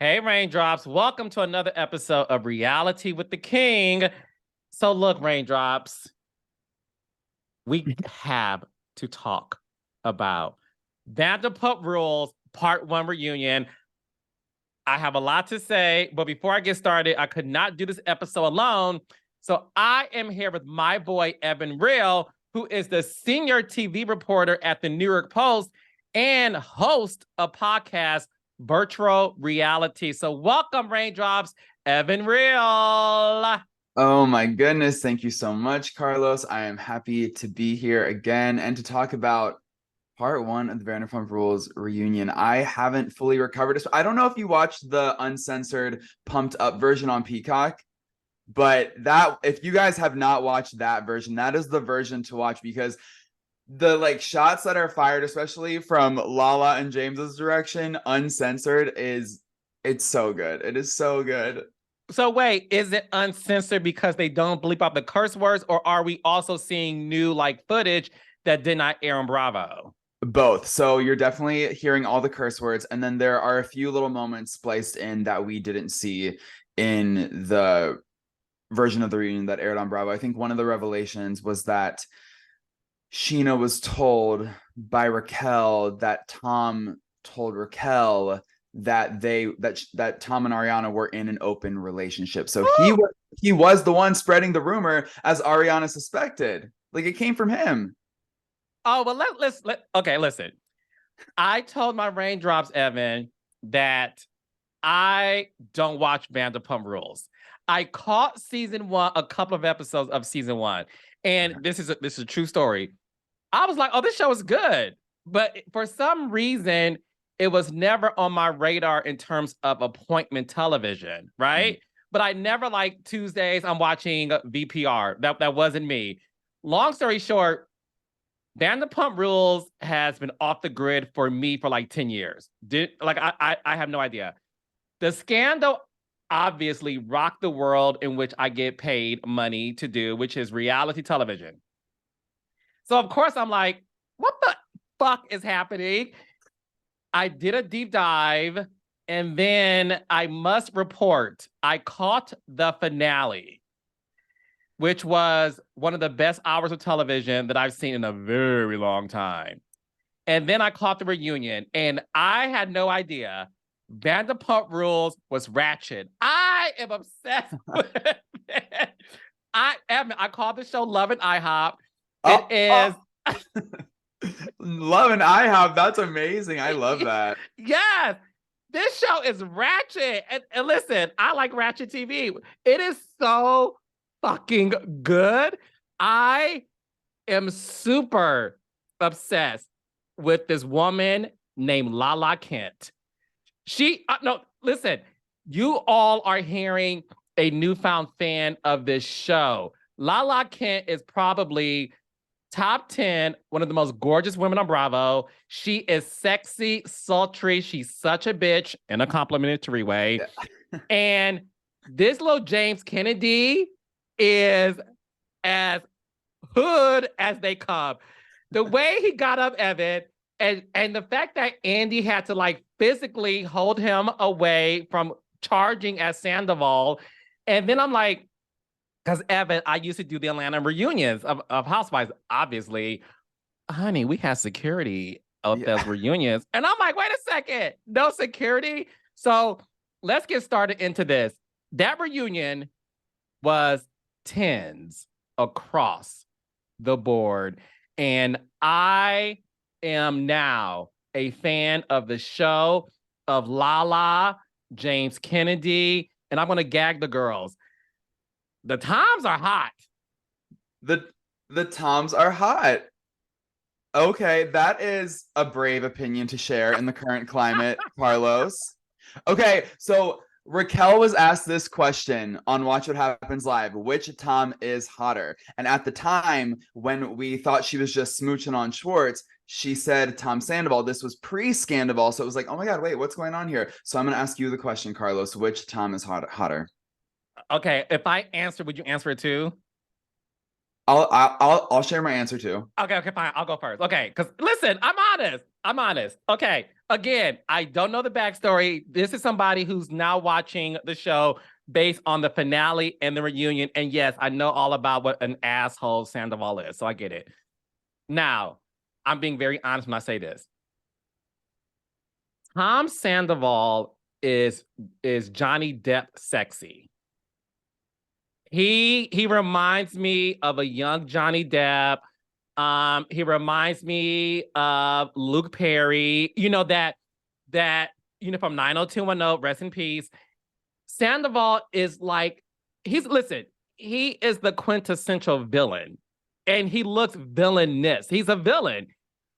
Hey, Raindrops. Welcome to another episode of Reality with the King. So, look, Raindrops, we have to talk about Vanderpump Rules Part 1 reunion. I have a lot to say, but before I get started, I could not do this episode alone. So, I am here with my boy, Evan Real, who is the senior TV reporter at the New York Post and host of podcast Virtual Reality. So welcome, Raindrops, Evan Real. Oh my goodness. Thank you so much, Carlos. I am happy to be here again and to talk about part one of the Vanderpump Rules reunion. I haven't fully recovered. I don't know if you watched the uncensored, pumped up version on Peacock, but that if you guys have not watched that version, that is the version to watch because the shots that are fired, especially from LaLa and James's direction, uncensored, it's so good. It is so good. So wait, is it uncensored because they don't bleep out the curse words, or are we also seeing new footage that did not air on Bravo? Both. So you're definitely hearing all the curse words, and then there are a few little moments spliced in that we didn't see in the version of the reunion that aired on Bravo. I think one of the revelations was that Sheena was told by Raquel that Tom told Raquel that that Tom and Ariana were in an open relationship. So he was the one spreading the rumor, as Ariana suspected. Like, it came from him. Oh, well, listen. I told my Raindrops, Evan, that I don't watch Vanderpump Rules. I caught season one, a couple of episodes of season one, and this is a true story. I was like, oh, this show is good. But for some reason, it was never on my radar in terms of appointment television, right? But I never Tuesdays, I'm watching VPR. That wasn't me. Long story short, Vanderpump Rules has been off the grid for me for 10 years. I have no idea. The scandal obviously rocked the world in which I get paid money to do, which is reality television. So of course I'm like, what the fuck is happening? I did a deep dive, and then I must report I caught the finale, which was one of the best hours of television that I've seen in a very long time. And then I caught the reunion, and I had no idea Vanderpump Rules was ratchet. I am obsessed with it. I call the show Love and IHOP. It is. Love and IHOP. That's amazing. I love that. Yes. This show is ratchet. And listen, I like ratchet TV. It is so fucking good. I am super obsessed with this woman named LaLa Kent. No, listen, you all are hearing a newfound fan of this show. LaLa Kent is probably top 10, one of the most gorgeous women on Bravo. She is sexy, sultry. She's such a bitch in a complimentary way. Yeah. And this little James Kennedy is as hood as they come. The way he got up, Evan, and the fact that Andy had to physically hold him away from charging at Sandoval. And then I'm like, because Evan, I used to do the Atlanta reunions of Housewives. Obviously, honey, we had security of those reunions. And I'm like, wait a second, no security? So let's get started into this. That reunion was tens across the board. And I am now a fan of the show, of LaLa, James Kennedy, and I'm going to gag the girls. The Toms are hot. The Toms are hot. Okay, that is a brave opinion to share in the current climate, Carlos. Okay, so Raquel was asked this question on Watch What Happens Live: which Tom is hotter? And at the time, when we thought she was just smooching on Schwartz, she said Tom Sandoval. This was pre-Scandoval, so it was like, oh my God, wait, what's going on here? So I'm going to ask you the question, Carlos: which Tom is hotter? Okay, if I answer, would you answer it too? I'll share my answer too. Okay, fine. I'll go first. Okay, because listen, I'm honest. Okay, Again, I don't know the backstory. This is somebody who's now watching the show based on the finale and the reunion. And yes, I know all about what an asshole Sandoval is. So I get it. Now, I'm being very honest when I say this. Tom Sandoval is Johnny Depp sexy. He reminds me of a young Johnny Depp. He reminds me of Luke Perry. You know that from 90210, rest in peace. Sandoval is like he is the quintessential villain, and he looks villainous. He's a villain,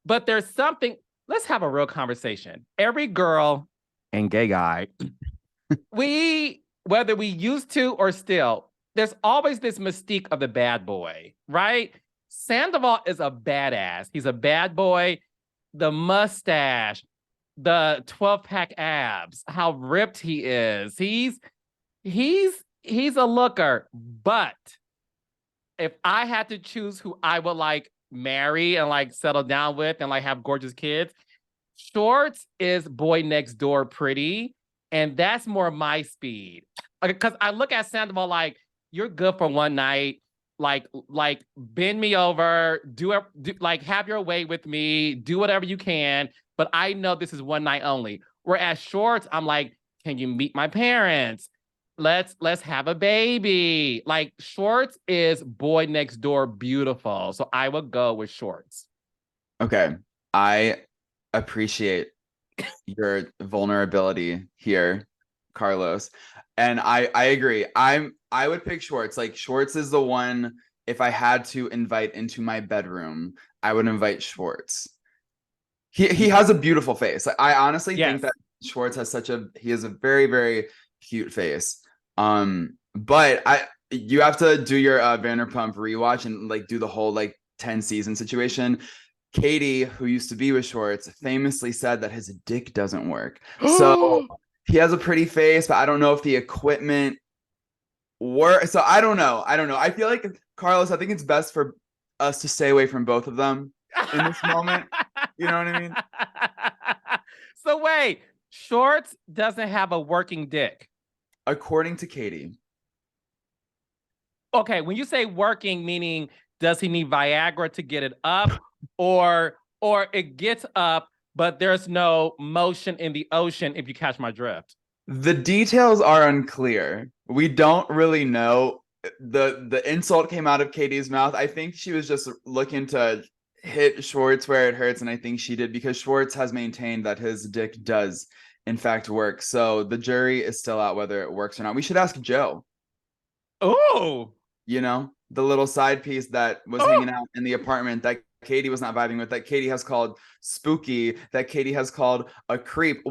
but there's something. Let's have a real conversation. Every girl and gay guy, whether we used to or still, there's always this mystique of the bad boy, right? Sandoval is a badass. He's a bad boy. The mustache, the 12-pack abs, how ripped he is. He's a looker. But if I had to choose who I would like marry and like settle down with and like have gorgeous kids, Schwartz is boy next door pretty, and that's more my speed. Because I look at Sandoval like, you're good for one night. Like bend me over, like have your way with me, do whatever you can, but I know this is one night only. Whereas Schwartz, I'm like, can you meet my parents? Let's have a baby. Like Schwartz is boy next door beautiful. So I would go with Schwartz. Okay. I appreciate your vulnerability here, Carlos. And I agree. I would pick Schwartz. Like Schwartz is the one, if I had to invite into my bedroom, I would invite Schwartz. He has a beautiful face. I honestly think that Schwartz has he has a very, very cute face. But you have to do your Vanderpump rewatch and like do the whole like 10 season situation. Katie, who used to be with Schwartz, famously said that his dick doesn't work. So he has a pretty face, but I don't know if the equipment works. So I don't know. I feel like, Carlos, I think it's best for us to stay away from both of them in this moment. You know what I mean? So wait, Schwartz doesn't have a working dick. According to Katie. Okay, when you say working, meaning does he need Viagra to get it up, or it gets up, but there's no motion in the ocean, if you catch my drift? The details are unclear. We don't really know. The insult came out of Katie's mouth. I think she was just looking to hit Schwartz where it hurts, and I think she did, because Schwartz has maintained that his dick does in fact work. So the jury is still out whether it works or not. We should ask Joe. Oh, you know, the little side piece that was hanging out in the apartment that Katie was not vibing with, that Katie has called spooky, that Katie has called a creep.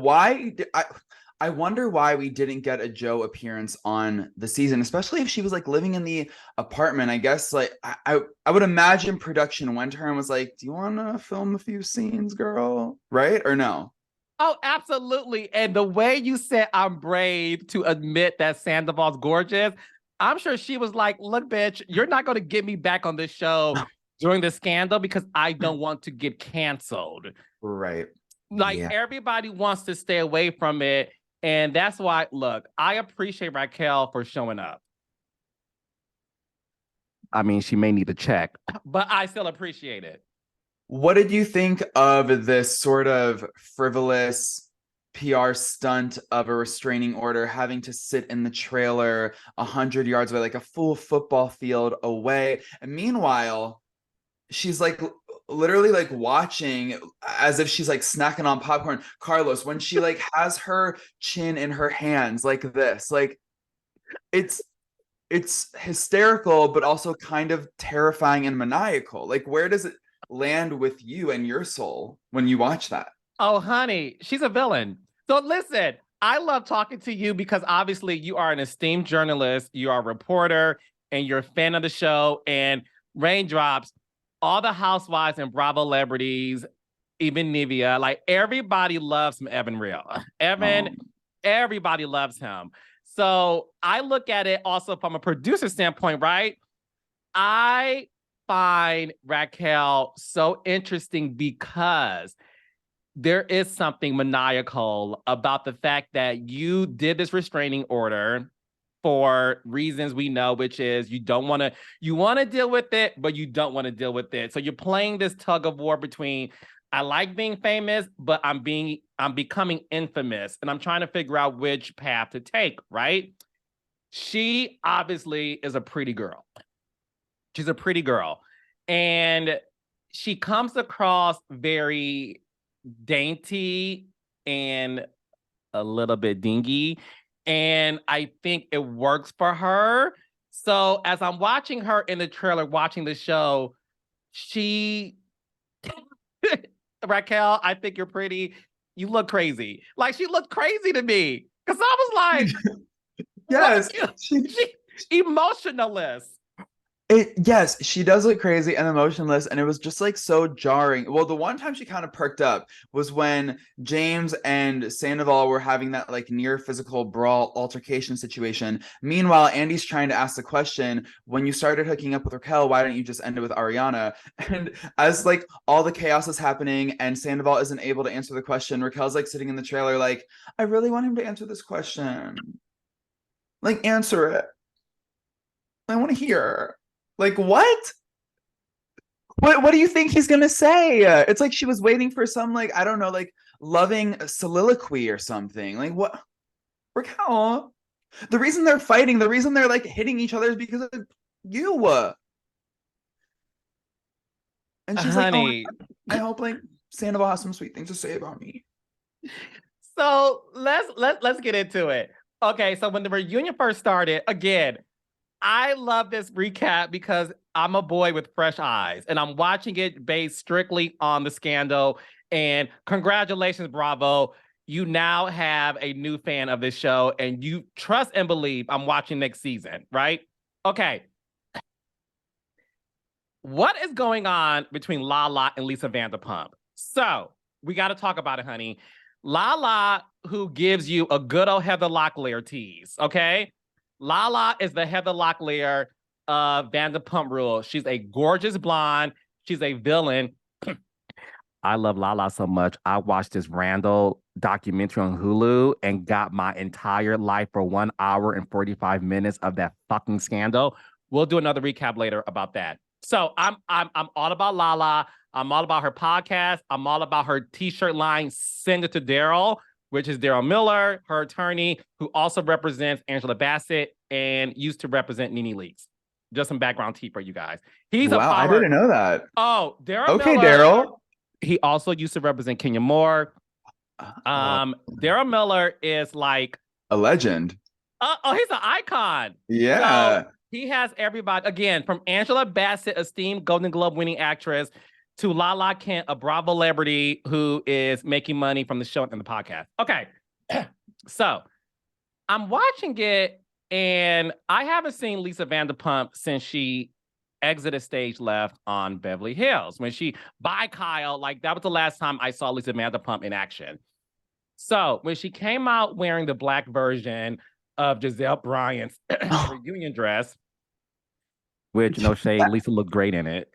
I wonder why we didn't get a Joe appearance on the season, especially if she was like living in the apartment. I guess like I would imagine production went to her and was like, do you want to film a few scenes, girl? Right? Or no? Oh, absolutely. And the way you said I'm brave to admit that Sandoval's gorgeous, I'm sure she was like, look, bitch, you're not going to get me back on this show during the scandal because I don't want to get canceled. Right. Like everybody wants to stay away from it. And that's why, look, I appreciate Raquel for showing up. I mean, she may need a check, but I still appreciate it. What did you think of this sort of frivolous PR stunt of a restraining order, having to sit in the trailer 100 yards away, like a full football field away? And meanwhile, she's like literally like watching as if she's like snacking on popcorn. Carlos, when she like has her chin in her hands like this, like it's hysterical, but also kind of terrifying and maniacal. Like, where does it land with you and your soul when you watch that? Oh, honey, she's a villain. So listen, I love talking to you because obviously you are an esteemed journalist, you are a reporter, and you're a fan of the show. And Raindrops, all the housewives and Bravo celebrities, even Nivea, like everybody loves Evan Real. Everybody loves him. So I look at it also from a producer standpoint, right? I find Raquel so interesting because there is something maniacal about the fact that you did this restraining order for reasons we know, which is you want to deal with it, but you don't want to deal with it. So you're playing this tug of war between I like being famous, but I'm becoming infamous, and I'm trying to figure out which path to take, right? She obviously is a pretty girl. She's a pretty girl. And she comes across very dainty and a little bit dingy. And I think it works for her. So as I'm watching her in the trailer, watching the show, she Raquel, I think you're pretty. You look crazy. Like she looked crazy to me. Cause I was like, Yes. she emotionless. Yes, she does look crazy and emotionless, and it was just like so jarring. Well, the one time she kind of perked up was when James and Sandoval were having that like near physical brawl altercation situation. Meanwhile, Andy's trying to ask the question, when you started hooking up with Raquel, why don't you just end it with Ariana? And as like all the chaos is happening and Sandoval isn't able to answer the question, Raquel's like sitting in the trailer like, I really want him to answer this question. Like, answer it. I want to hear. Like, what? What do you think he's gonna say? It's like she was waiting for some like, I don't know, like loving soliloquy or something. Like what? Raquel, the reason they're fighting, the reason they're like hitting each other is because of you. And she's Honey. like, oh, I hope like Sandoval has some sweet things to say about me. So let's get into it. Okay, so when the reunion first started, again, I love this recap because I'm a boy with fresh eyes and I'm watching it based strictly on the scandal. And congratulations, bravo. You now have a new fan of this show and you trust and believe I'm watching next season, right? Okay. What is going on between LaLa and Lisa Vanderpump? So we got to talk about it, honey. LaLa, who gives you a good old Heather Locklear tease, okay? LaLa is the Heather Locklear of Vanderpump Rules. She's a gorgeous blonde. She's a villain. I love LaLa so much. I watched this Randall documentary on Hulu and got my entire life for 1 hour and 45 minutes of that fucking scandal. We'll do another recap later about that. So I'm all about LaLa. I'm all about her podcast. I'm all about her t-shirt line, Send It to Daryl, which is Daryl Miller, her attorney, who also represents Angela Bassett and used to represent Nene Leakes. Just some background tea for you guys. He's wow, I didn't know that. Oh, Daryl okay, Miller. Daryl. He also used to represent Kenya Moore. Daryl Miller is like a legend. He's an icon. Yeah. So he has everybody, again, from Angela Bassett, esteemed Golden Globe winning actress, to LaLa Kent, a Bravo celebrity who is making money from the show and the podcast. Okay. So I'm watching it and I haven't seen Lisa Vanderpump since she exited stage left on Beverly Hills. When she, bye Kyle, like that was the last time I saw Lisa Vanderpump in action. So when she came out wearing the black version of Giselle Bryant's reunion dress, which no shade, Lisa looked great in it.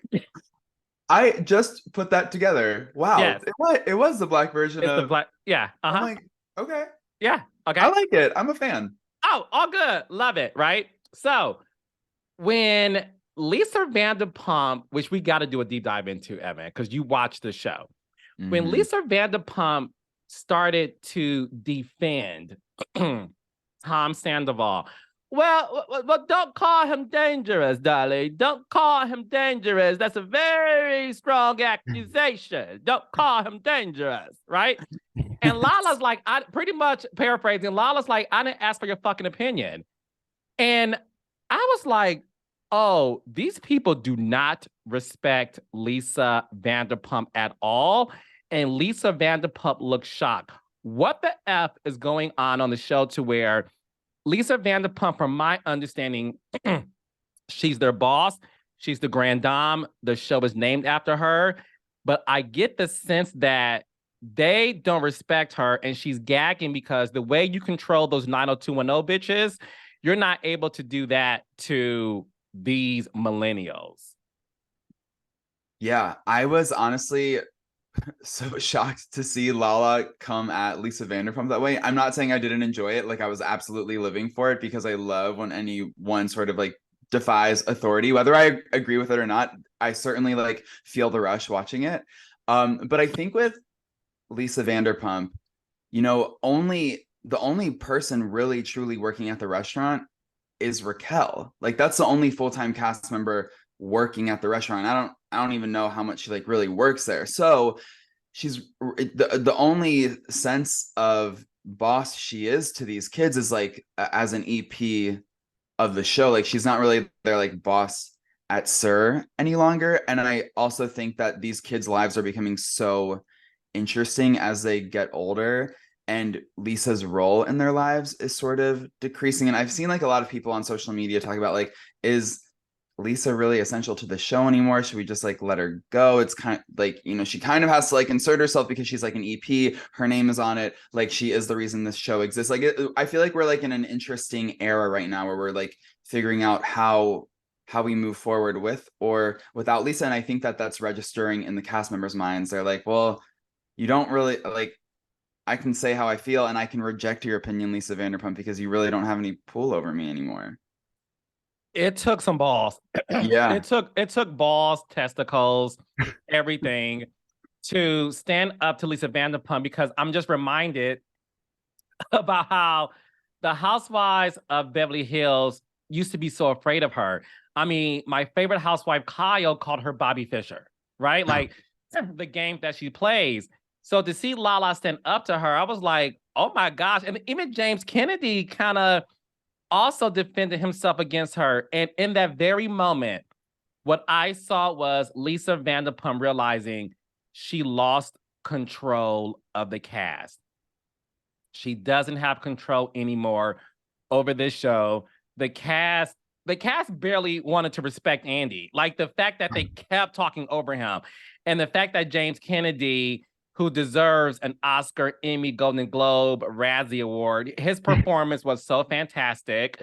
I just put that together. Wow. Yes. It was the black version of the black. Yeah. Uh-huh. I'm like, okay. Yeah. Okay. I like it. I'm a fan. Oh, all good. Love it. Right. So when Lisa Vanderpump, which we got to do a deep dive into, Evan, because you watched the show. Mm-hmm. When Lisa Vanderpump started to defend Tom Sandoval, well, don't call him dangerous, darling. Don't call him dangerous. That's a very strong accusation. Don't call him dangerous, right? And LaLa's like, I pretty much paraphrasing, LaLa's like, I didn't ask for your fucking opinion. And I was like, oh, these people do not respect Lisa Vanderpump at all. And Lisa Vanderpump looks shocked. What the F is going on the show to where Lisa Vanderpump, from my understanding, she's their boss. She's the grand dame. The show is named after her. But I get the sense that they don't respect her and she's gagging because the way you control those 90210 bitches, you're not able to do that to these millennials. Yeah, I was honestly so shocked to see LaLa come at Lisa Vanderpump that way. I'm not saying I didn't enjoy it. Like I was absolutely living for it because I love when anyone sort of like defies authority, whether I agree with it or not. I certainly like feel the rush watching it. But I think with Lisa Vanderpump, you know, the only person really truly working at the restaurant is Raquel. Like that's the only full-time cast member working at the restaurant. I don't even know how much she like really works there. So she's the only sense of boss she is to these kids is like as an EP of the show. Like she's not really their like boss at Sir any longer. And I also think that these kids' lives are becoming so interesting as they get older, and Lisa's role in their lives is sort of decreasing. And I've seen like a lot of people on social media talk about like, is Lisa really essential to the show anymore? Should we just like let her go? It's kind of like, you know, she kind of has to like insert herself because she's like an EP, her name is on it, like she is the reason this show exists. Like I feel like we're like in an interesting era right now where we're like figuring out how we move forward with or without Lisa. And I think that that's registering in the cast members' minds. They're like, well, you don't really like, I can say how I feel and I can reject your opinion, Lisa Vanderpump, because you really don't have any pull over me anymore. It took some balls. Yeah. It took balls, testicles, everything to stand up to Lisa Vanderpump, because I'm just reminded about how the Housewives of Beverly Hills used to be so afraid of her. I mean, my favorite housewife, Kyle, called her Bobby Fischer, right? Like the game that she plays. So to see LaLa stand up to her, I was like, oh my gosh. And even James Kennedy kind of also defended himself against her. And in that very moment, what I saw was Lisa Vanderpump realizing she lost control of the cast. She doesn't have control anymore over this show. The cast barely wanted to respect Andy. Like the fact that they kept talking over him, and the fact that James Kennedy, who deserves an Oscar, Emmy, Golden Globe, Razzie Award, his performance was so fantastic.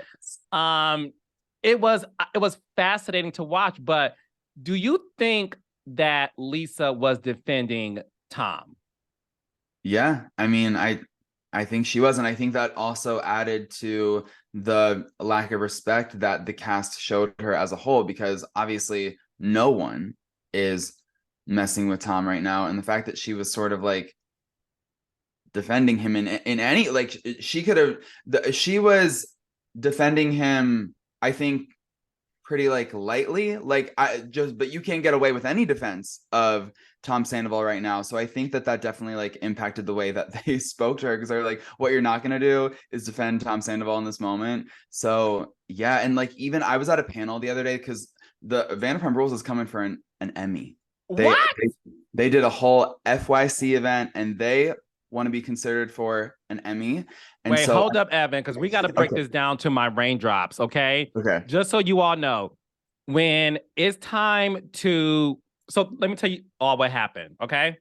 It was fascinating to watch. But do you think that Lisa was defending Tom? Yeah. I mean, I think she was, and I think that also added to the lack of respect that the cast showed her as a whole, because obviously no one is messing with Tom right now. And the fact that she was sort of like defending him in any, like she could have, she was defending him, I think, pretty like lightly, like but you can't get away with any defense of Tom Sandoval right now. So I think that that definitely like impacted the way that they spoke to her, because they're like, what you're not going to do is defend Tom Sandoval in this moment. So yeah. And like, even I was at a panel the other day because the Vanderpump Rules is coming for an Emmy. They, What? they they did a whole FYC event and they want to be considered for an Emmy. And Wait, so hold up, Evan, because we got to break this down to my raindrops, okay? okay. Just so you all know, when it's time to, so let me tell you all what happened, okay?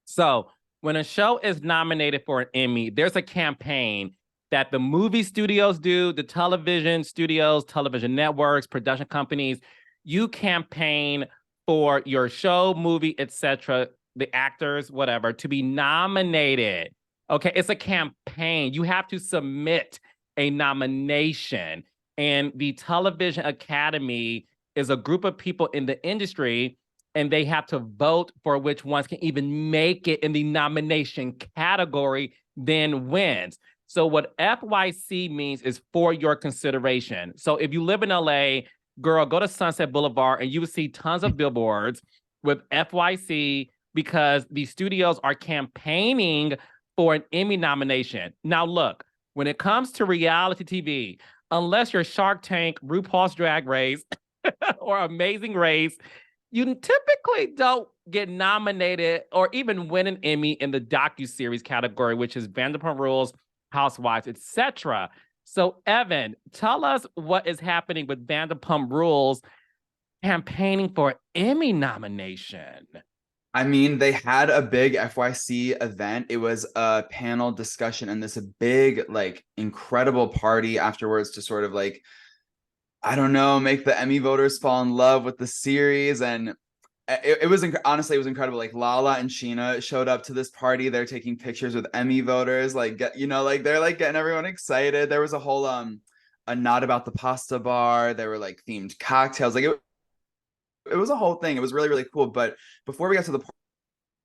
So when a show is nominated for an Emmy, there's a campaign that the movie studios do, the television studios, television networks, production companies. You campaign for your show, movie, etc., the actors, whatever, to be nominated. Okay, it's a campaign. You have to submit a nomination. And the Television Academy is a group of people in the industry, and they have to vote for which ones can even make it in the nomination category, then wins. So what FYC means is for your consideration. So if you live in LA, girl, go to Sunset Boulevard and you will see tons of billboards with FYC, because the studios are campaigning for an Emmy nomination. Now, look, when it comes to reality TV, unless you're Shark Tank, RuPaul's Drag Race, or Amazing Race, you typically don't get nominated or even win an Emmy in the docuseries category, which is Vanderpump Rules, Housewives, etc. So, Evan, tell us what is happening with Vanderpump Rules campaigning for Emmy nomination. I mean, they had a big FYC event. It was a panel discussion and this a big, like, incredible party afterwards to sort of like, I don't know, make the Emmy voters fall in love with the series. And it was honestly, it was incredible. Like LaLa and Sheena showed up to this party. They're taking pictures with Emmy voters. Like, like they're like getting everyone excited. There was a whole a nod about the pasta bar. There were like themed cocktails. Like it was a whole thing. It was really, really cool. But before we got to the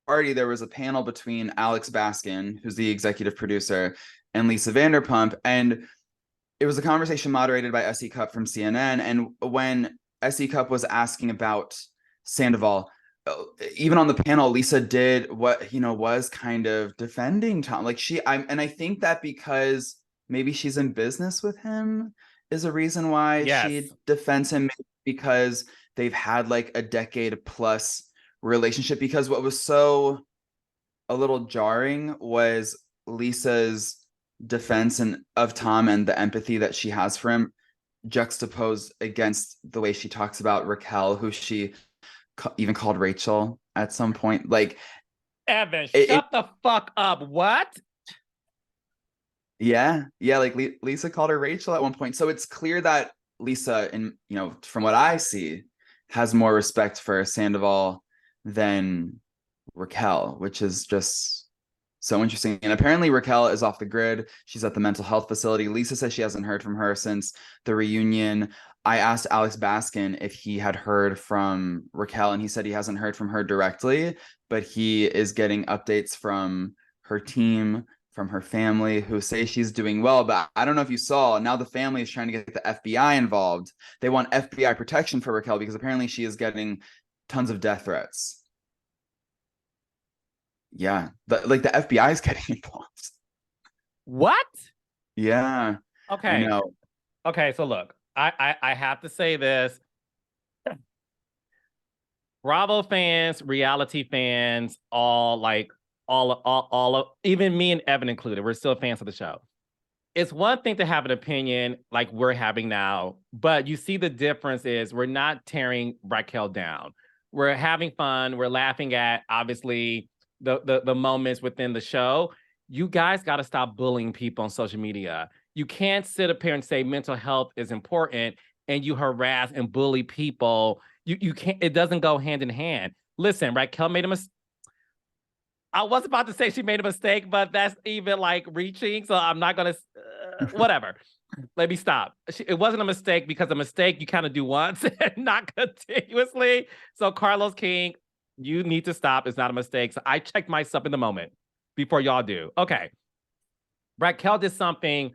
party, there was a panel between Alex Baskin, who's the executive producer, and Lisa Vanderpump. And it was a conversation moderated by S.E. Cupp from CNN. And when S.E. Cupp was asking about Sandoval, even on the panel, Lisa did what, was kind of defending Tom. Like I think that because maybe she's in business with him is a reason why she defends him, because they've had like a decade plus relationship. Because what was so a little jarring was Lisa's defense of Tom and the empathy that she has for him juxtaposed against the way she talks about Raquel, who she even called Rachel at some point. Like, Evan, shut the fuck up. What? Yeah, like Lisa called her Rachel at one point. So it's clear that Lisa, and from what I see, has more respect for Sandoval than Raquel, which is just so interesting. And apparently Raquel is off the grid. She's at the mental health facility. Lisa says she hasn't heard from her since the reunion. I asked Alex Baskin if he had heard from Raquel, and he said he hasn't heard from her directly, but he is getting updates from her team, from her family, who say she's doing well. But I don't know if you saw, now the family is trying to get the FBI involved. They want FBI protection for Raquel because apparently she is getting tons of death threats. Yeah, the FBI is getting involved. What? Yeah. Okay. I know. Okay, so look, I have to say this. Bravo fans, reality fans, all even me and Evan included, we're still fans of the show. It's one thing to have an opinion like we're having now, but you see the difference is we're not tearing Raquel down. We're having fun. We're laughing at, obviously, the moments within the show. You guys got to stop bullying people on social media. You can't sit up here and say mental health is important and you harass and bully people. You can't, it doesn't go hand in hand. Listen, Raquel made a mistake. I was about to say she made a mistake, but that's even like reaching. So I'm not going to, whatever. Let me stop. It wasn't a mistake because a mistake you kind of do once and not continuously. So Carlos King, you need to stop. It's not a mistake. So I checked myself in the moment before y'all do. Okay. Raquel did something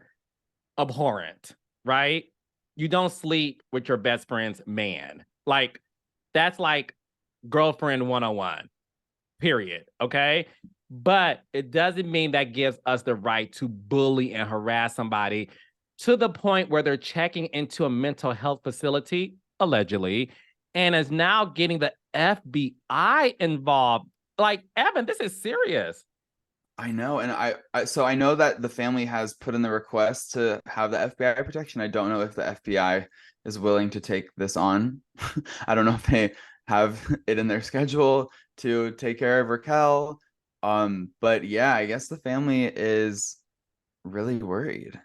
abhorrent, right? You don't sleep with your best friend's man. Like, that's like girlfriend 101. Period. Okay. But it doesn't mean that gives us the right to bully and harass somebody to the point where they're checking into a mental health facility, allegedly, and is now getting the FBI involved. Like, Evan, this is serious. I know. And so I know that the family has put in the request to have the FBI protection. I don't know if the FBI is willing to take this on. I don't know if they have it in their schedule to take care of Raquel. But yeah, I guess the family is really worried.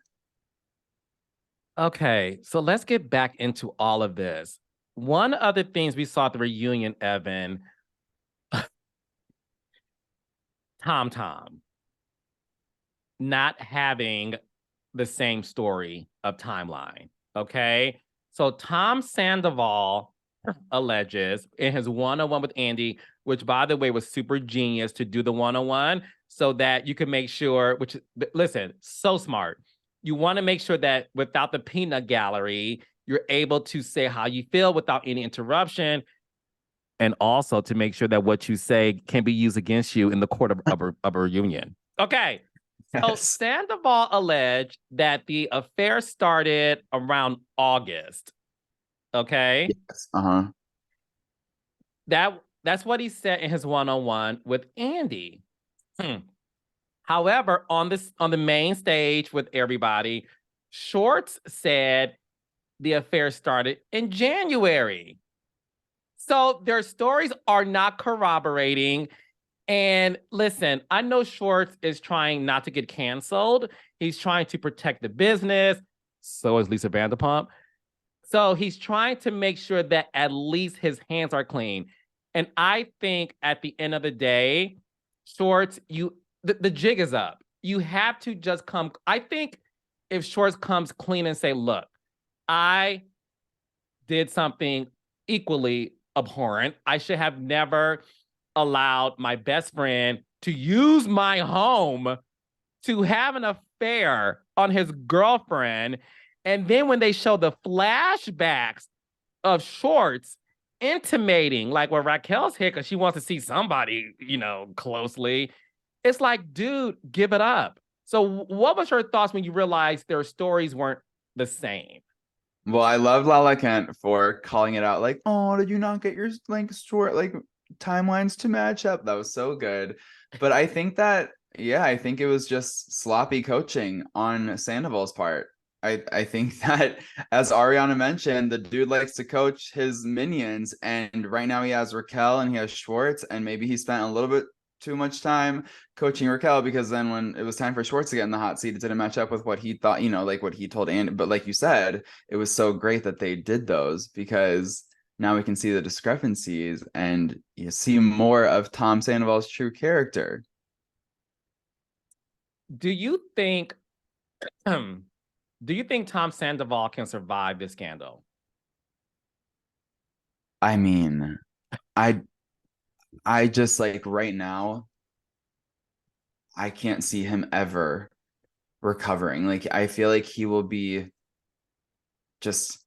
Okay, so let's get back into all of this. One of the things we saw at the reunion, Evan, Tom not having the same story of timeline. Okay, so Tom Sandoval alleges in his one-on-one with Andy, which by the way was super genius to do the one-on-one so that you can make sure, which, listen, so smart. You want to make sure that without the peanut gallery, you're able to say how you feel without any interruption. And also to make sure that what you say can be used against you in the court of a reunion. Okay. So Yes. Sandoval alleged that the affair started around August. Okay. Yes. Uh-huh. That's what he said in his one-on-one with Andy. However, on the main stage with everybody, Schwartz said the affair started in January. So their stories are not corroborating. And listen, I know Schwartz is trying not to get canceled. He's trying to protect the business. So is Lisa Vanderpump. So he's trying to make sure that at least his hands are clean. And I think at the end of the day, Shorts, the jig is up. You have to just come. I think if Shorts comes clean and say, look, I did something equally abhorrent. I should have never allowed my best friend to use my home to have an affair on his girlfriend. And then when they show the flashbacks of Shorts intimating, like where Raquel's here because she wants to see somebody, closely, it's like, dude, give it up. So what was your thoughts when you realized their stories weren't the same? Well, I love LaLa Kent for calling it out, like, oh, did you not get your short timelines to match up? That was so good. But I think that, yeah, I think it was just sloppy coaching on Sandoval's part. I think that, as Ariana mentioned, the dude likes to coach his minions, and right now he has Raquel and he has Schwartz, and maybe he spent a little bit too much time coaching Raquel, because then when it was time for Schwartz to get in the hot seat, it didn't match up with what he thought, like what he told Andy. But like you said, it was so great that they did those, because now we can see the discrepancies and you see more of Tom Sandoval's true character. Do you think Tom Sandoval can survive this scandal? I mean, I just, like, right now, I can't see him ever recovering. Like, I feel like he will be just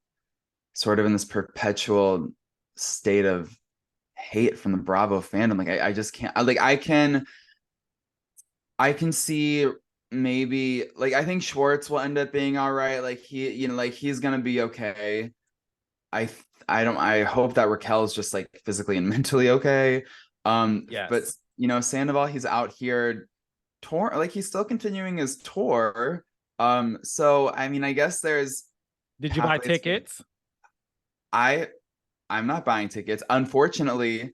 sort of in this perpetual state of hate from the Bravo fandom. Like, I just can't, I can see, maybe, like, I think Schwartz will end up being all right. Like, he's gonna be okay. I hope that Raquel is just, like, physically and mentally okay. Yes. But Sandoval, he's out here tour, like, he's still continuing his tour. So I mean, I guess there's Did you buy tickets? I'm not buying tickets. Unfortunately,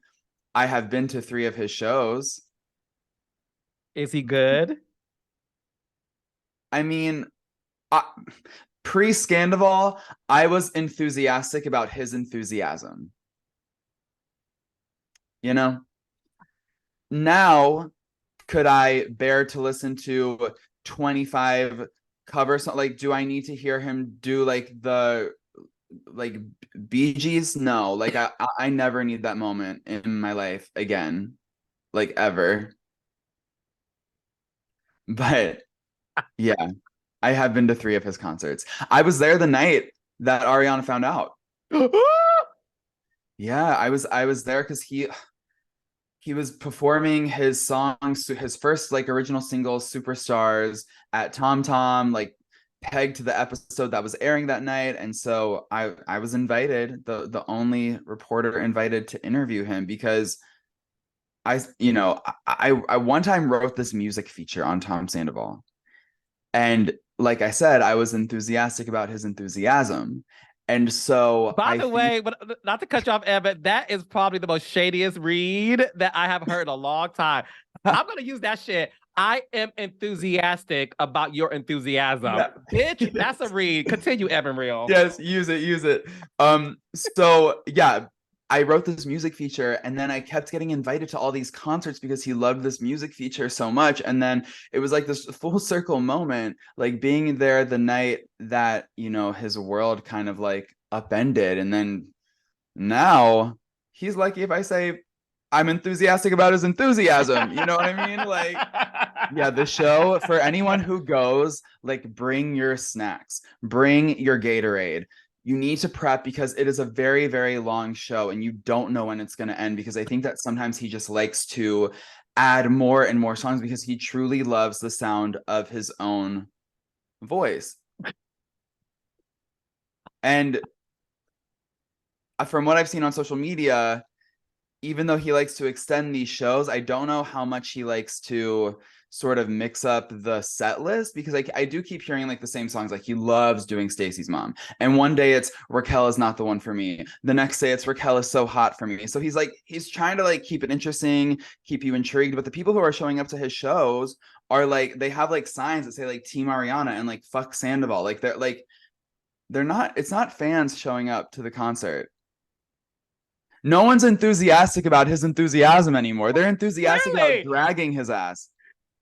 I have been to 3 of his shows. Is he good? I mean, pre-Scandival, I was enthusiastic about his enthusiasm. Now, could I bear to listen to 25 covers? Like, do I need to hear him do the Bee Gees? No, like, I never need that moment in my life again, like, ever. But yeah, I have been to 3 of his concerts. I was there the night that Ariana found out. Yeah, I was there because he was performing his songs, his first original single, Superstars, at Tom Tom, pegged to the episode that was airing that night. And so I was invited, the only reporter invited to interview him, because I one time wrote this music feature on Tom Sandoval. And like I said, I was enthusiastic about his enthusiasm. And so, by the way, but not to cut you off, Evan, that is probably the most shadiest read that I have heard in a long time. I'm going to use that shit. I am enthusiastic about your enthusiasm. Yeah. Bitch, that's a read. Continue, Evan Real. Yes, use it. So yeah, I wrote this music feature, and then I kept getting invited to all these concerts because he loved this music feature so much. And then it was like this full circle moment, like being there the night that, his world kind of upended. And then now he's lucky if I say I'm enthusiastic about his enthusiasm. You know what I mean? Like, yeah, the show, for anyone who goes, bring your snacks, bring your Gatorade. You need to prep, because it is a very, very long show and you don't know when it's going to end, because I think that sometimes he just likes to add more and more songs because he truly loves the sound of his own voice. And from what I've seen on social media, even though he likes to extend these shows, I don't know how much he likes to sort of mix up the set list, because I do keep hearing the same songs. Like, he loves doing Stacy's Mom, and one day it's Raquel is not the one for me, the next day it's Raquel is so hot for me. So he's trying to keep it interesting, keep you intrigued. But the people who are showing up to his shows are they have signs that say Team Ariana and fuck Sandoval. They're not, it's not fans showing up to the concert. No one's enthusiastic about his enthusiasm anymore. They're enthusiastic about Clearly, dragging his ass.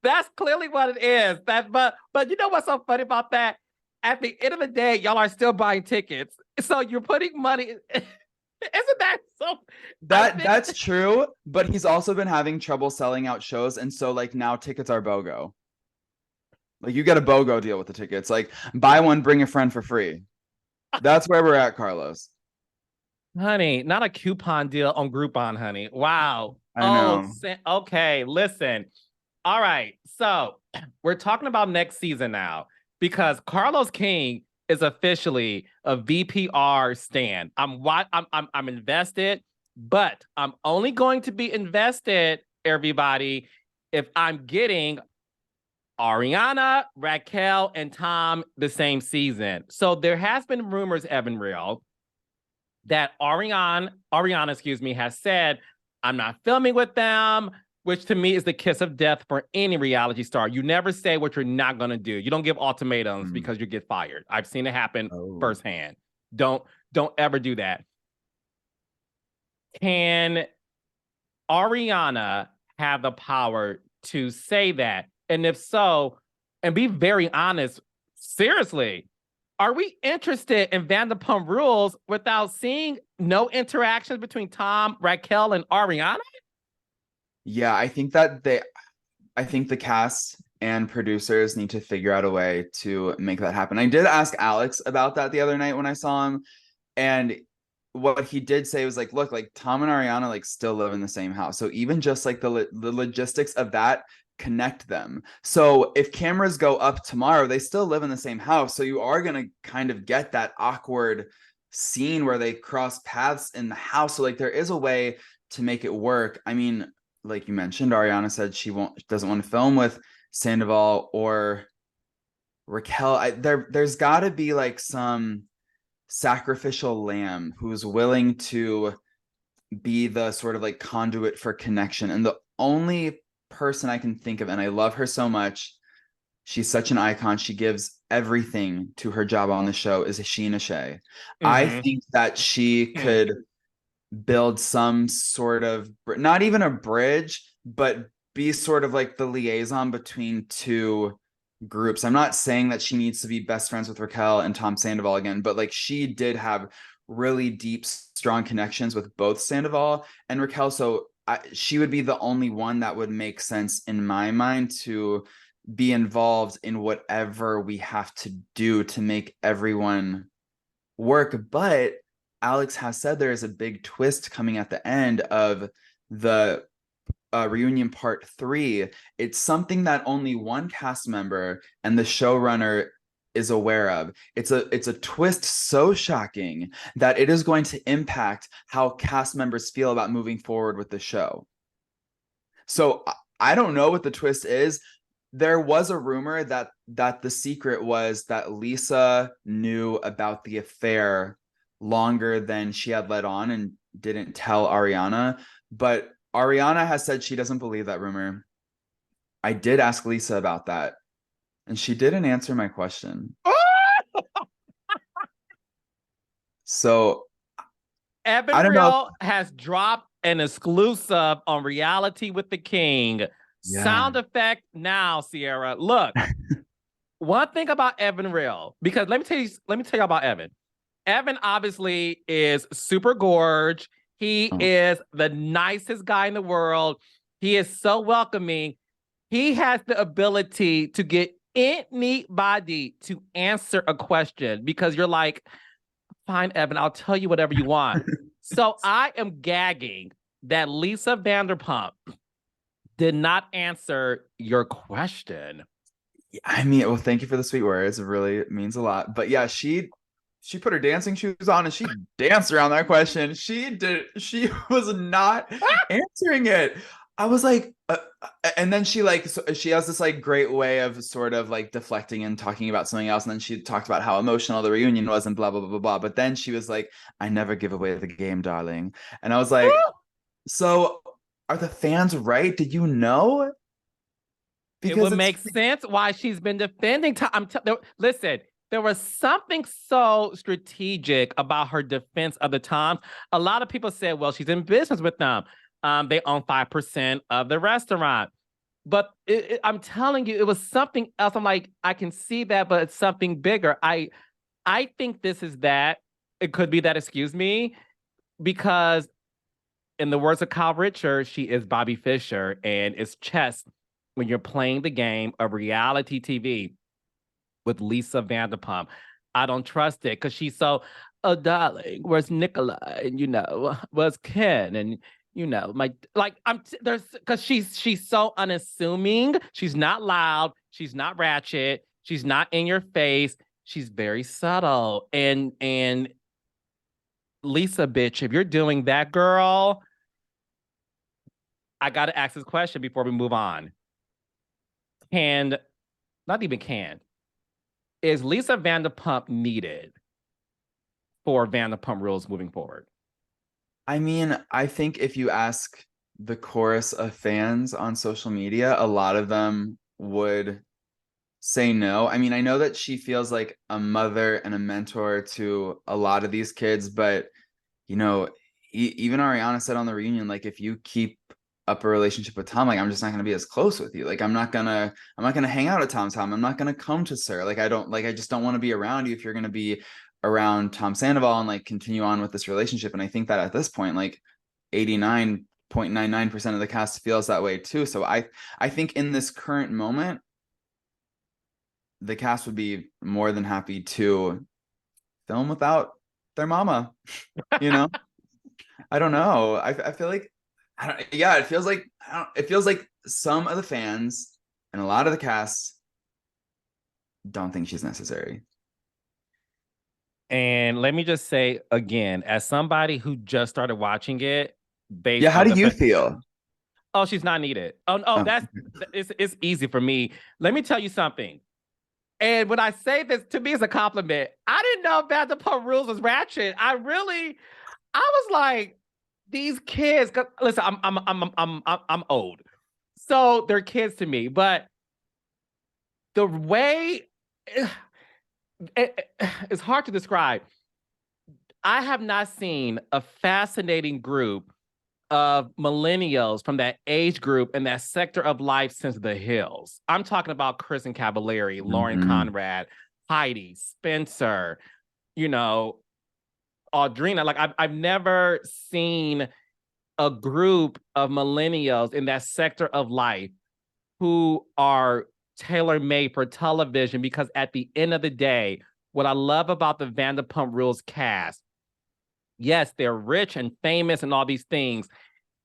that's clearly what it is. But you know what's so funny about that? At the end of the day, y'all are still buying tickets, so you're putting money. Isn't that so? That's true, but he's also been having trouble selling out shows, and so like now tickets are BOGO. Like you get a BOGO deal with the tickets. Like buy one, bring a friend for free. That's where we're at, Carlos. Honey, not a coupon deal on Groupon, honey. Wow. I Oh, know. okay. Listen. All right. So we're talking about next season now because Carlos King is officially a VPR stan. I'm invested, but I'm only going to be invested, everybody, if I'm getting Ariana, Raquel, and Tom the same season. So there has been rumors, Evan Real, that Ariana, excuse me, has said, I'm not filming with them, which to me is the kiss of death for any reality star. You never say what you're not going to do. You don't give ultimatums because you get fired. I've seen it happen firsthand. Don't ever do that. Can Ariana have the power to say that? And if so, and be very honest, seriously, are we interested in Vanderpump Rules without seeing no interactions between Tom, Raquel, and Ariana? Yeah, I think the cast and producers need to figure out a way to make that happen. I did ask Alex about that the other night when I saw him, and what he did say was like, look, like Tom and Ariana like still live in the same house. So even just like the logistics of that connect them. So if cameras go up tomorrow, they still live in the same house. So you are going to kind of get that awkward scene where they cross paths in the house. So like there is a way to make it work. I mean, like you mentioned, Ariana said she doesn't want to film with Sandoval or Raquel. There's got to be like some sacrificial lamb who's willing to be the sort of like conduit for connection. And the only person I can think of, and I love her so much, she's such an icon. She gives everything to her job on the show, is Sheena Shea. I think that she could build some sort of, not even a bridge, but be sort of like the liaison between two groups. I'm not saying that she needs to be best friends with Raquel and Tom Sandoval again, but like she did have really deep, strong connections with both Sandoval and Raquel. So she would be the only one that would make sense in my mind to be involved in whatever we have to do to make everyone work. But Alex has said there is a big twist coming at the end of the reunion part 3. It's something that only one cast member and the showrunner is aware of. It's a twist so shocking that it is going to impact how cast members feel about moving forward with the show. So I don't know what the twist is. There was a rumor that the secret was that Lisa knew about the affair longer than she had let on and didn't tell Ariana, but Ariana has said she doesn't believe that rumor. I did ask Lisa about that, and she didn't answer my question. So Evan Real has dropped an exclusive on Reality with the King. Yeah. Sound effect now, Sierra. Look, one thing about Evan Real, because let me tell you about Evan. Evan obviously is super gorge. He is the nicest guy in the world. He is so welcoming. He has the ability to get anybody to answer a question because you're like, fine, Evan, I'll tell you whatever you want. So I am gagging that Lisa Vanderpump did not answer your question. I mean, well, thank you for the sweet words. It really means a lot. But yeah, she put her dancing shoes on and she danced around that question. She was not answering it. I was like, and then she has this like great way of sort of like deflecting and talking about something else. And then she talked about how emotional the reunion was and blah, blah, blah, blah, blah. But then she was like, I never give away the game, darling. And I was like, so are the fans right? Did you know? Because it would make sense why she's been defending Tom. Listen, there was something so strategic about her defense of the Toms. A lot of people said, well, she's in business with them. They own 5% of the restaurant. But I'm telling you, it was something else. I'm like, I can see that, but it's something bigger. I think this is that. It could be that, excuse me, because in the words of Kyle Richards, she is Bobby Fischer, and it's chess when you're playing the game of reality TV with Lisa Vanderpump. I don't trust it because she's so, oh, darling, where's Nicola? And, where's Ken? And, there's, because she's so unassuming. She's not loud. She's not ratchet. She's not in your face. She's very subtle. And Lisa, bitch, if you're doing that, girl, I got to ask this question before we move on. Not even can, is Lisa Vanderpump needed for Vanderpump Rules moving forward? I mean, I think if you ask the chorus of fans on social media, a lot of them would say no. I mean, I know that she feels like a mother and a mentor to a lot of these kids, but even Ariana said on the reunion, like, if you keep up a relationship with Tom, like, I'm just not going to be as close with you. Like, I'm not gonna hang out at Tom's home. I'm not going to come to Sir. Like, I just don't want to be around you if you're going to be around Tom Sandoval and like continue on with this relationship. And I think that at this point, like 89.99% of the cast feels that way too. So I think in this current moment, the cast would be more than happy to film without their mama, I don't know. I feel like, it feels like some of the fans and a lot of the cast don't think she's necessary. And let me just say again, as somebody who just started watching it, How do you feel? Oh, she's not needed. It's easy for me. Let me tell you something. And when I say this, to me, it's a compliment. I didn't know Vanderpump Rules was ratchet. I was like, these kids. Listen, I'm old, so they're kids to me. But the way it's hard to describe. I have not seen a fascinating group of millennials from that age group and that sector of life since The Hills. I'm talking about Chris and Cavallari, Lauren Conrad, Heidi, Spencer, Audrina. Like, I've never seen a group of millennials in that sector of life who are tailor-made for television, because at the end of the day, what I love about the Vanderpump Rules cast, yes, they're rich and famous and all these things,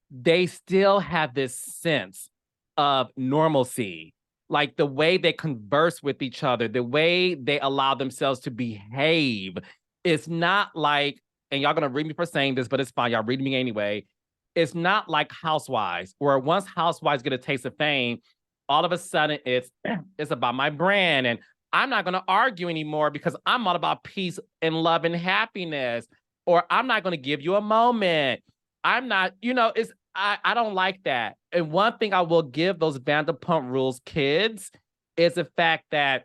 they still have this sense of normalcy. Like the way they converse with each other, the way they allow themselves to behave. It's not like, and y'all gonna read me for saying this, but it's fine, y'all read me anyway. It's not like Housewives, where once Housewives get a taste of fame, all of a sudden it's about my brand, and I'm not going to argue anymore because I'm all about peace and love and happiness, or I'm not going to give you a moment. I'm not, I don't like that. And one thing I will give those Vanderpump Rules kids is the fact that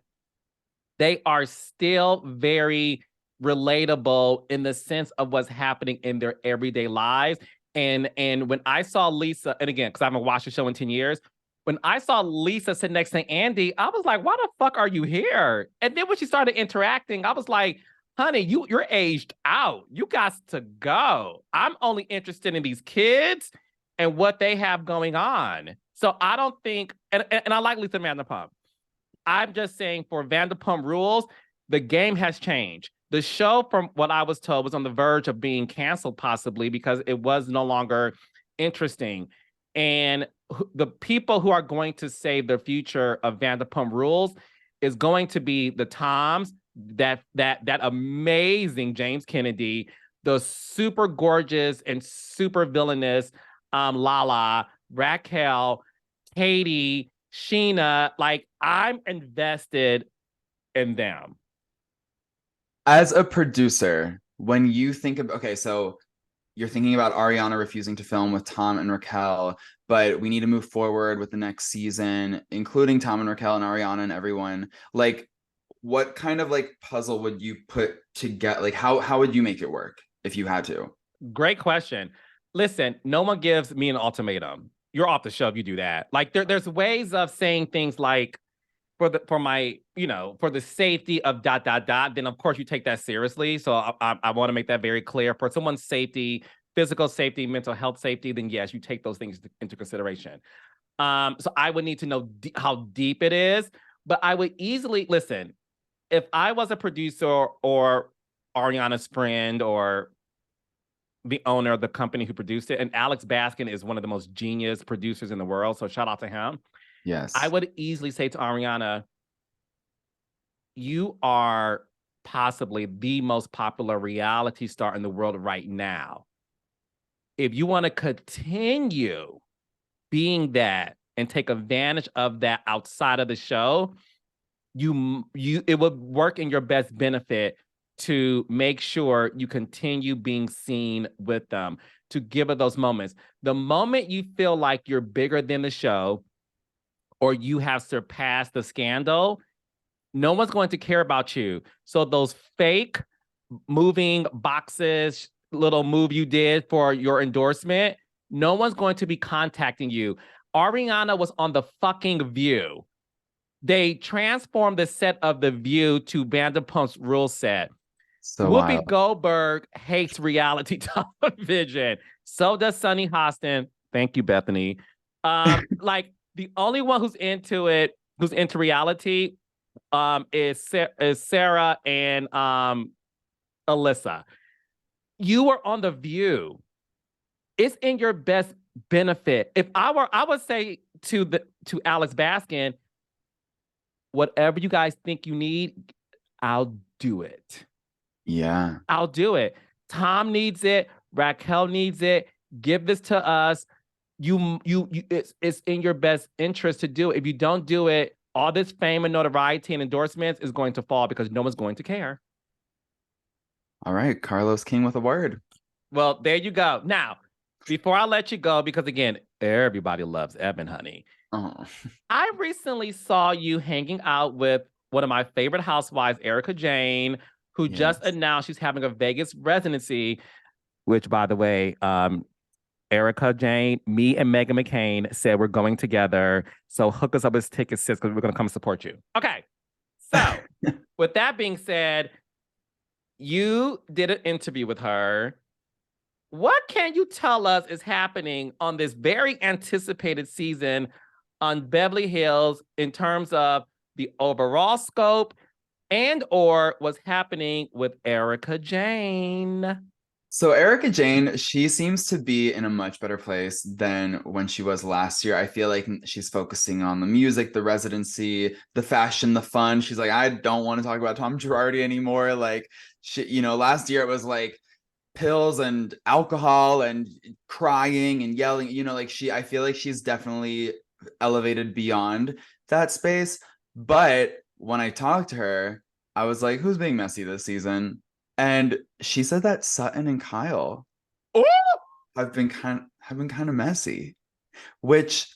they are still very relatable in the sense of what's happening in their everyday lives. And when I saw Lisa, and again, because I haven't watched the show in 10 years, when I saw Lisa sit next to Andy, I was like, why the fuck are you here? And then when she started interacting, I was like, honey, you're aged out. You got to go. I'm only interested in these kids and what they have going on. So I don't think, and I like Lisa Vanderpump. I'm just saying, for Vanderpump Rules, the game has changed. The show, from what I was told, was on the verge of being canceled, possibly because it was no longer interesting. And the people who are going to save the future of Vanderpump Rules is going to be the Toms, that amazing James Kennedy, the super gorgeous and super villainous LaLa, Raquel, Katie, Sheena. Like, I'm invested in them. As a producer, when you think of, okay, so you're thinking about Ariana refusing to film with Tom and Raquel, but we need to move forward with the next season, including Tom and Raquel and Ariana and everyone. Like, what kind of like puzzle would you put to get, like how would you make it work if you had to? Great question. Listen, no one gives me an ultimatum. You're off the show if you do that. Like there's ways of saying things like for my, for the safety of dot dot dot. Then of course you take that seriously. So I want to make that very clear. For someone's safety, physical safety, mental health safety, then yes, you take those things into consideration. So I would need to know how deep it is, but I would easily listen. If I was a producer or Ariana's friend or the owner of the company who produced it, and Alex Baskin is one of the most genius producers in the world, so shout out to him. I Yes. would easily say to Ariana, you are possibly the most popular reality star in the world right now. If you want to continue being that and take advantage of that outside of the show, it would work in your best benefit to make sure you continue being seen with them, to give it those moments. The moment you feel like you're bigger than the show or you have surpassed the scandal, no one's going to care about you. So those fake moving boxes, little move you did for your endorsement, no one's going to be contacting you. Ariana was on The fucking View. They transformed the set of The View to Vanderpump's Rules set. So Whoopi wild. Goldberg hates reality television. So does Sunny Hostin. Thank you, Bethany. Like the only one who's into it, who's into reality, is Sarah and Alyssa. You were on The View. It's in your best benefit. If I would say to Alex Baskin, whatever you guys think you need, I'll do it. Yeah. I'll do it. Tom needs it. Raquel needs it. Give this to us. It's in your best interest to do it. If you don't do it, all this fame and notoriety and endorsements is going to fall because no one's going to care. All right, Carlos King with a word. Well, there you go. Now, before I let you go, because again, everybody loves Evan, honey. Oh. I recently saw you hanging out with one of my favorite housewives, Erica Jane, who just Yes. announced she's having a Vegas residency, which, by the way, Erica Jane, me and Megan McCain said we're going together. So hook us up with tickets, sis, because we're going to come support you. Okay. So with that being said, you did an interview with her. What can you tell us is happening on this very anticipated season on Beverly Hills in terms of the overall scope and or what's happening with Erica Jane? So Erica Jane, she seems to be in a much better place than when she was last year. I feel like she's focusing on the music, the residency, the fashion, the fun. She's like, I don't want to talk about Tom Girardi anymore. Like, last year it was like pills and alcohol and crying and yelling. I feel like she's definitely elevated beyond that space. But when I talked to her, I was like, who's being messy this season? And she said that Sutton and Kyle Ooh! have been kind of messy. Which,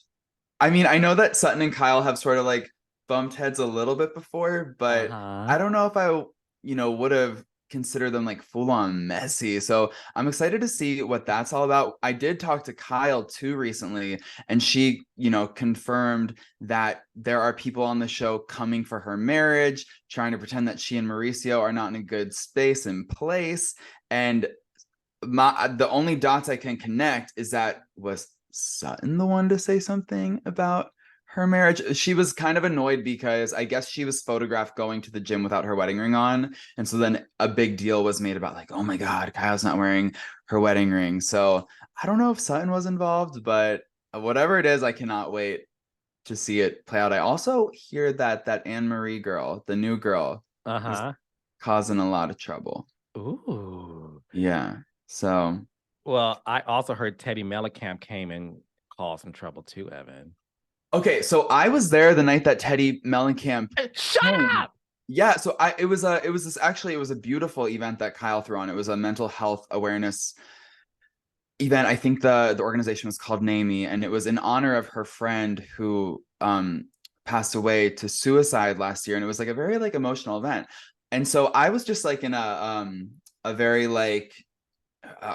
I mean, I know that Sutton and Kyle have sort of like bumped heads a little bit before, but I don't know if I, would have considered them like full on messy. So I'm excited to see what that's all about. I did talk to Kyle too recently, and she, confirmed that there are people on the show coming for her marriage, trying to pretend that she and Mauricio are not in a good space and place. And the only dots I can connect is that was Sutton the one to say something about her marriage? She was kind of annoyed because I guess she was photographed going to the gym without her wedding ring on. And so then a big deal was made about like, oh my God, Kyle's not wearing her wedding ring. So I don't know if Sutton was involved, but whatever it is, I cannot wait to see it play out. I also hear that Anne-Marie girl, the new girl, is causing a lot of trouble. Ooh. Yeah. So. Well, I also heard Teddy Mellencamp came and caused some trouble too, Evan. Okay, so I was there the night that Teddy Mellencamp Shut up! Yeah, so it was a beautiful event that Kyle threw on. It was a mental health awareness event. I think the organization was called NAMI, and it was in honor of her friend who passed away to suicide last year, and it was like a very like emotional event. And so I was just like in a very like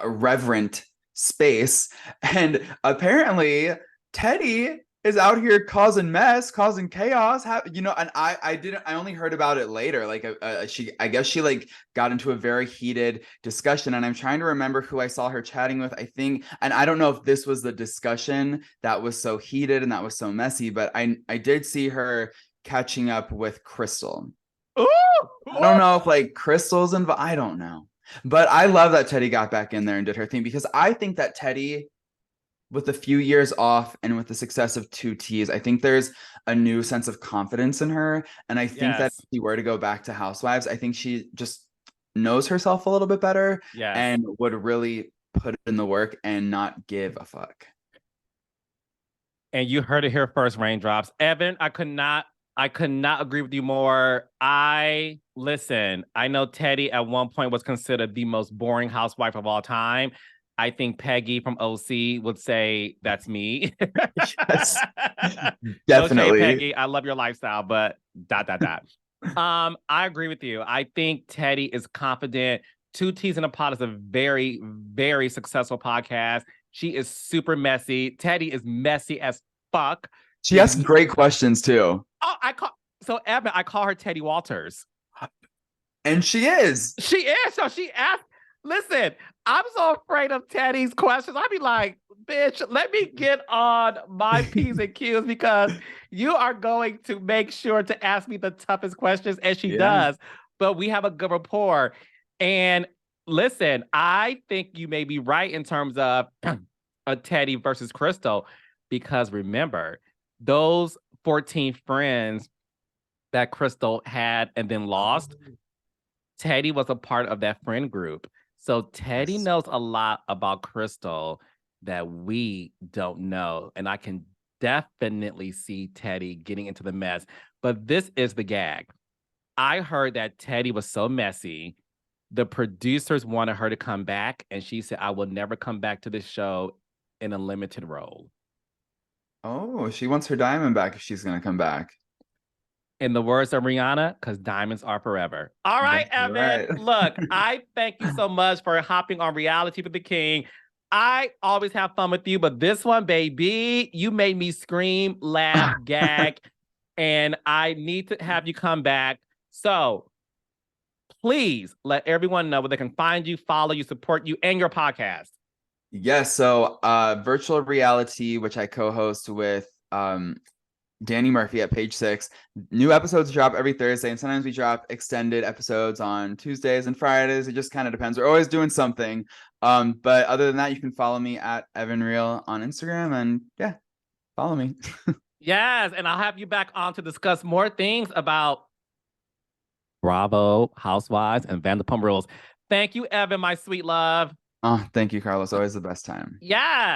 reverent space, and apparently Teddy is out here causing mess, causing chaos, you know. And I only heard about it later, like I guess she like got into a very heated discussion, and I'm trying to remember who I saw her chatting with, I think. And I don't know if this was the discussion that was so heated and that was so messy, but I did see her catching up with Crystal. Ooh, I don't ooh. know if like Crystal's involved. I don't know. But I love that Teddy got back in there and did her thing, because I think that Teddy, with a few years off and with the success of 2Ts, I think there's a new sense of confidence in her. And I think that Yes. if she were to go back to Housewives, I think she just knows herself a little bit better Yes. and would really put in the work and not give a fuck. And you heard it here first, Raindrops. Evan, I could not agree with you more. Listen, I know Teddy at one point was considered the most boring housewife of all time. I think Peggy from OC would say that's me. Yes, No shade, definitely. Peggy. I love your lifestyle, but dot dot dot. I agree with you. I think Teddy is confident. Two T's in a Pod is a very, very successful podcast. She is super messy. Teddy is messy as fuck. She asks great questions too. Oh, Evan, I call her Teddy Walters. And she is. She is. So she asked, listen, I'm so afraid of Teddy's questions. I'd be like, bitch, let me get on my P's and Q's, because you are going to make sure to ask me the toughest questions, and she does. But we have a good rapport. And listen, I think you may be right in terms of a Teddy versus Crystal, because remember, those 14 friends that Crystal had and then lost, Teddy was a part of that friend group. So Teddy knows a lot about Crystal that we don't know. And I can definitely see Teddy getting into the mess. But this is the gag. I heard that Teddy was so messy. The producers wanted her to come back, and she said, I will never come back to this show in a limited role. Oh, she wants her diamond back if she's going to come back. In the words of Rihanna, because diamonds are forever. All right, That's Evan. right. Look, I thank you so much for hopping on Reality with the King. I always have fun with you, but this one, baby, you made me scream, laugh, gag, and I need to have you come back. So please let everyone know where they can find you, follow you, support you, and your podcast. Yes, so virtual reality, which I co-host with Danny Murphy at Page Six. New episodes drop every Thursday, and sometimes we drop extended episodes on Tuesdays and Fridays. It just kind of depends. We're always doing something. But other than that, you can follow me at Evan Real on Instagram, and yeah, follow me. Yes, and I'll have you back on to discuss more things about Bravo, Housewives, and Vanderpump Rules. Thank you, Evan, my sweet love. Oh, thank you, Carlos. Always the best time. Yeah.